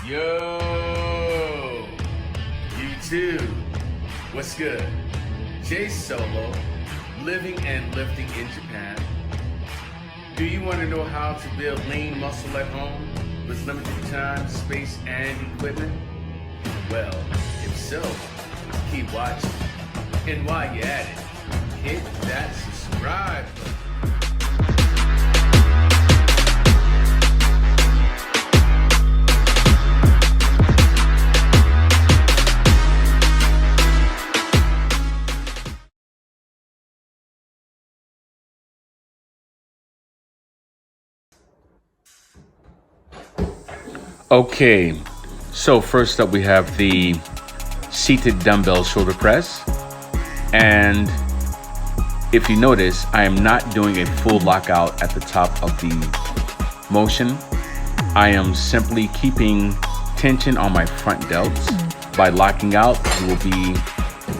Yo, YouTube, what's good? Jay Solo, living and lifting in Japan. Do you want to know how to build lean muscle at home with limited time, space, and equipment? Well, if so, keep watching. And while you're at it, hit that subscribe button. Okay, so first up we have the seated dumbbell shoulder press. And if you notice, I am not doing a full lockout at the top of the motion. I am simply keeping tension on my front delts. By locking out, you will be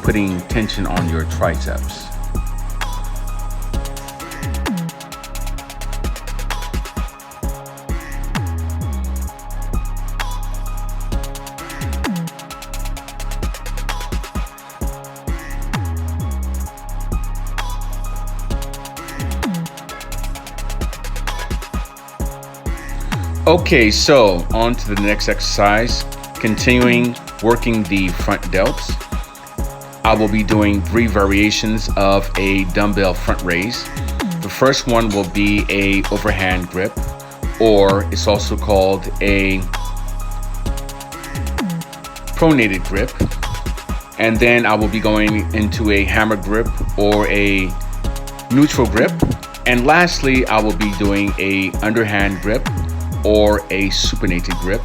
putting tension on your triceps. Okay, so on to the next exercise, continuing working the front delts. I will be doing 3 variations of a dumbbell front raise. The first one will be a overhand grip, or it's also called a pronated grip. And then I will be going into a hammer grip or a neutral grip. And lastly, I will be doing a underhand grip or a supinated grip.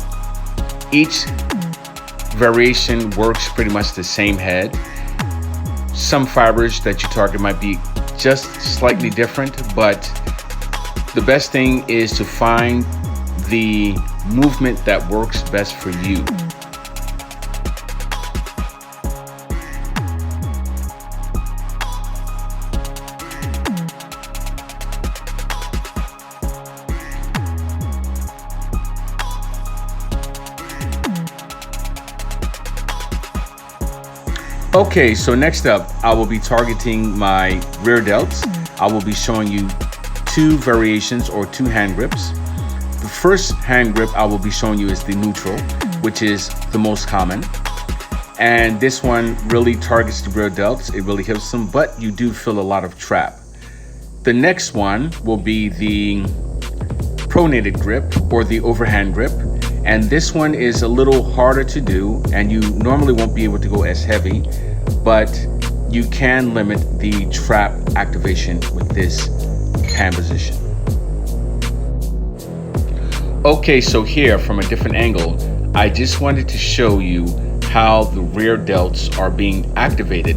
Each variation works pretty much the same head. Some fibers that you target might be just slightly different, but the best thing is to find the movement that works best for you. Okay, so next up, I will be targeting my rear delts. I will be showing you 2 variations or 2 hand grips. The first hand grip I will be showing you is the neutral, which is the most common. And this one really targets the rear delts. It really hits them, but you do feel a lot of trap. The next one will be the pronated grip or the overhand grip. And this one is a little harder to do, and you normally won't be able to go as heavy, but you can limit the trap activation with this hand position. Okay, so here from a different angle, I just wanted to show you how the rear delts are being activated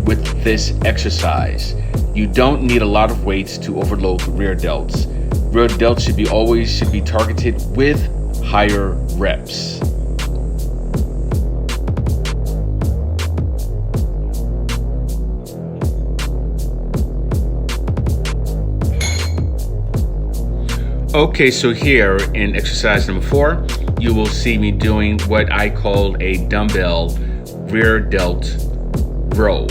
with this exercise. You don't need a lot of weights to overload the rear delts. Rear delts should be targeted with higher reps. Okay, so here in exercise number 4, you will see me doing what I call a dumbbell rear delt row.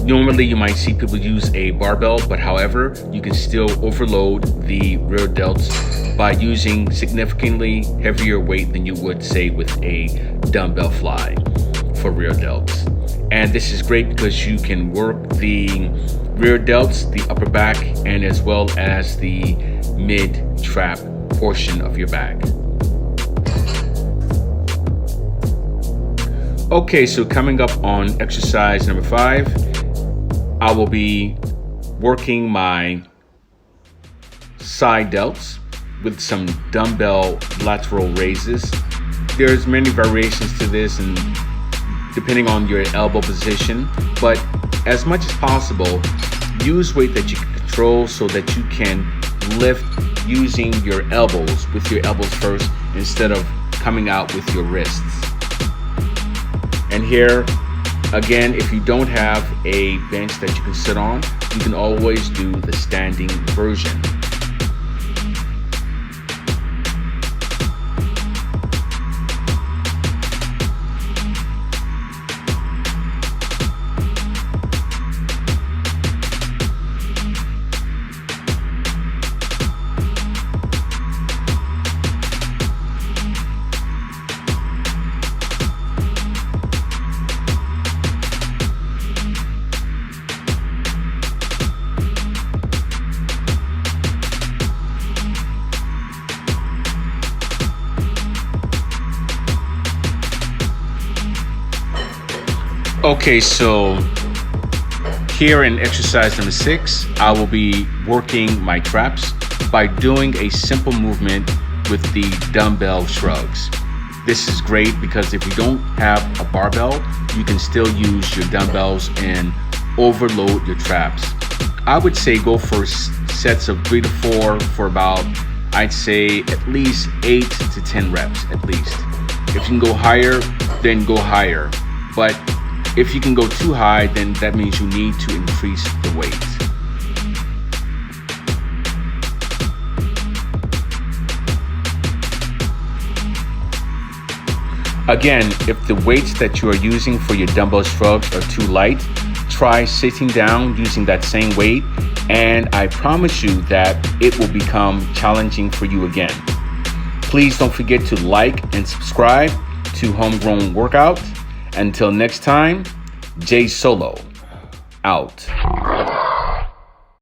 Normally you might see people use a barbell, but however, you can still overload the rear delts by using significantly heavier weight than you would say with a dumbbell fly for rear delts. And this is great because you can work the rear delts, the upper back, and as well as the mid-trap portion of your back. Okay, so coming up on exercise number 5, I will be working my side delts with some dumbbell lateral raises. There's many variations to this and depending on your elbow position, but as much as possible, use weight that you can control so that you can lift using your elbows, with your elbows first instead of coming out with your wrists. And here, again, if you don't have a bench that you can sit on, you can always do the standing version. Okay, so here in exercise number 6, I will be working my traps by doing a simple movement with the dumbbell shrugs. This is great because if you don't have a barbell, you can still use your dumbbells and overload your traps. I would say go for sets of 3 to 4 for about, I'd say at least 8 to 10 reps at least. If you can go higher, then go higher. But if you can go too high, then that means you need to increase the weight. Again, if the weights that you are using for your dumbbell shrugs are too light, try sitting down using that same weight, and I promise you that it will become challenging for you again. Please don't forget to like and subscribe to Homegrown Workout. Until next time, Jay Solo, out.